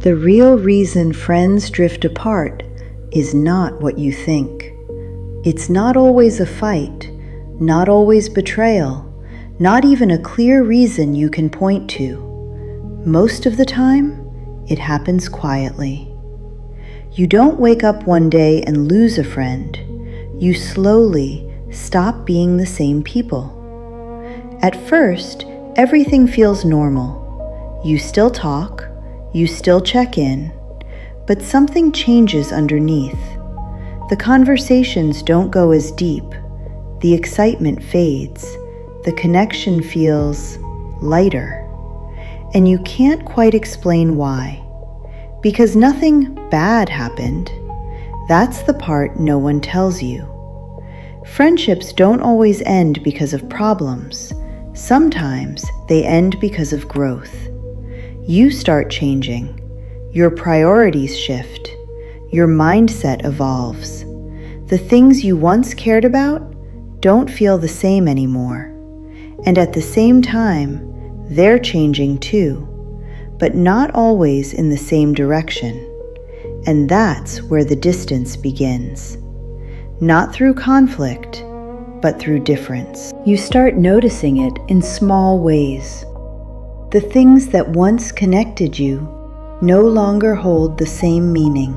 The real reason friends drift apart is not what you think. It's not always a fight, not always betrayal, not even a clear reason you can point to. Most of the time, it happens quietly. You don't wake up one day and lose a friend. You slowly stop being the same people. At first, everything feels normal. You still talk, you still check in, but something changes underneath. The conversations don't go as deep. The excitement fades. The connection feels lighter. And you can't quite explain why. Because nothing bad happened. That's the part no one tells you. Friendships don't always end because of problems. Sometimes they end because of growth. You start changing. Your priorities shift. Your mindset evolves. The things you once cared about don't feel the same anymore. And at the same time, they're changing too, but not always in the same direction. And that's where the distance begins. Not through conflict, but through difference. You start noticing it in small ways. The things that once connected you no longer hold the same meaning.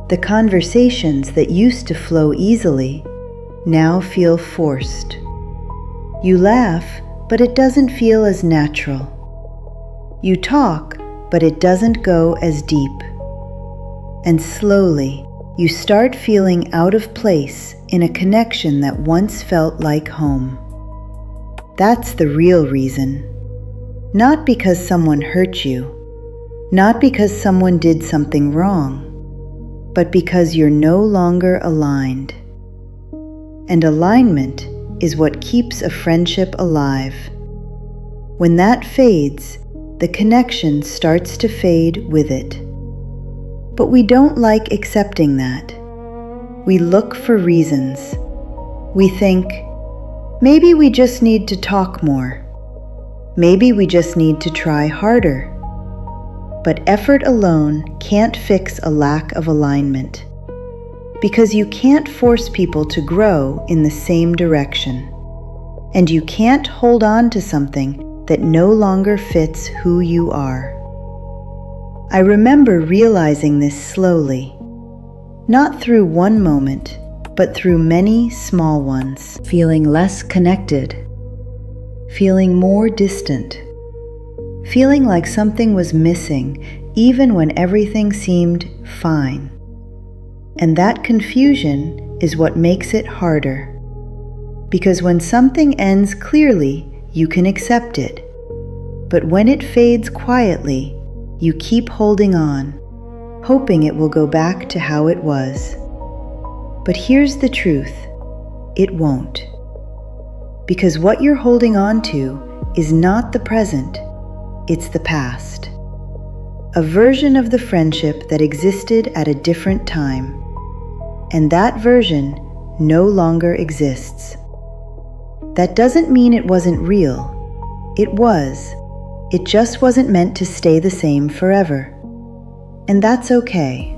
The conversations that used to flow easily now feel forced. You laugh, but it doesn't feel as natural. You talk, but it doesn't go as deep. And slowly, you start feeling out of place in a connection that once felt like home. That's the real reason. Not because someone hurt you, not because someone did something wrong, but because you're no longer aligned. And alignment is what keeps a friendship alive. When that fades, the connection starts to fade with it. But we don't like accepting that. We look for reasons. We think, maybe we just need to talk more. Maybe we just need to try harder. But effort alone can't fix a lack of alignment, because you can't force people to grow in the same direction, and you can't hold on to something that no longer fits who you are. I remember realizing this slowly, not through one moment, but through many small ones. Feeling less connected, feeling more distant, feeling like something was missing even when everything seemed fine. And that confusion is what makes it harder. Because when something ends clearly, you can accept it. But when it fades quietly, you keep holding on, hoping it will go back to how it was. But here's the truth, it won't. Because what you're holding on to is not the present, it's the past. A version of the friendship that existed at a different time. And that version no longer exists. That doesn't mean it wasn't real. It was. It just wasn't meant to stay the same forever. And that's okay.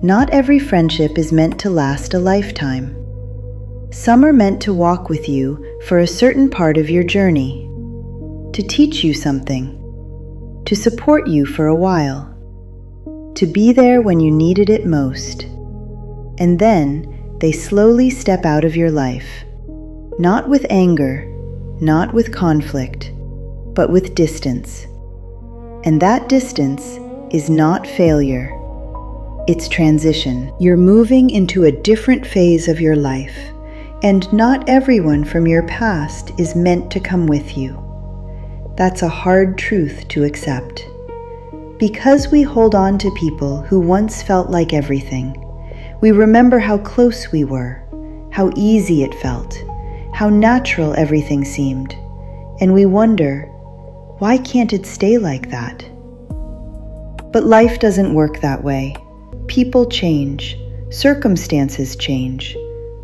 Not every friendship is meant to last a lifetime. Some are meant to walk with you for a certain part of your journey, to teach you something, to support you for a while, to be there when you needed it most. And then they slowly step out of your life, not with anger, not with conflict, but with distance. And that distance is not failure. It's transition. You're moving into a different phase of your life, and not everyone from your past is meant to come with you. That's a hard truth to accept. Because we hold on to people who once felt like everything, we remember how close we were, how easy it felt, how natural everything seemed, and we wonder, why can't it stay like that? But life doesn't work that way. People change, circumstances change,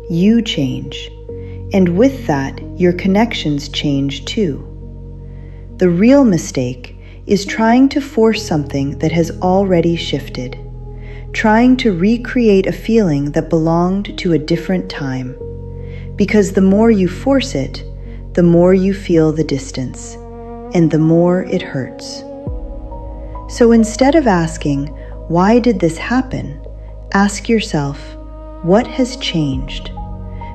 you change, and with that, your connections change too. The real mistake is trying to force something that has already shifted, trying to recreate a feeling that belonged to a different time. Because the more you force it, the more you feel the distance, and the more it hurts. So instead of asking, "Why did this happen?" ask yourself, "What has changed?"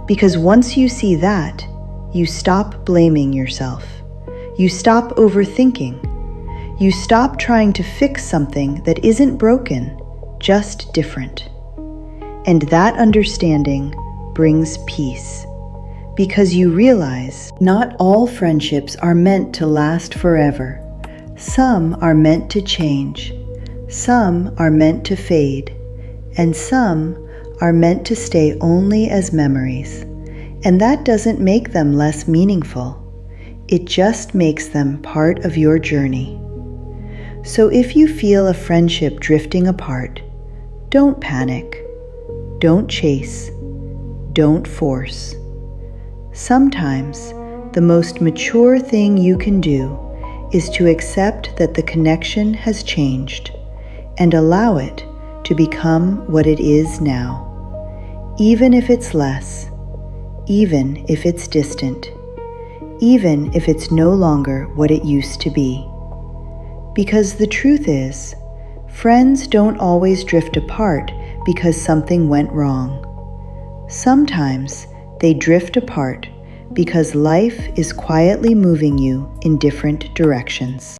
Because once you see that, you stop blaming yourself. You stop overthinking. You stop trying to fix something that isn't broken, just different. And that understanding brings peace. Because you realize not all friendships are meant to last forever. Some are meant to change. Some are meant to fade. And some are meant to stay only as memories. And that doesn't make them less meaningful. It just makes them part of your journey. So if you feel a friendship drifting apart, don't panic. Don't chase. Don't force. Sometimes the most mature thing you can do is to accept that the connection has changed and allow it to become what it is now, even if it's less, even if it's distant, even if it's no longer what it used to be. Because the truth is, friends don't always drift apart because something went wrong. Sometimes they drift apart because life is quietly moving you in different directions.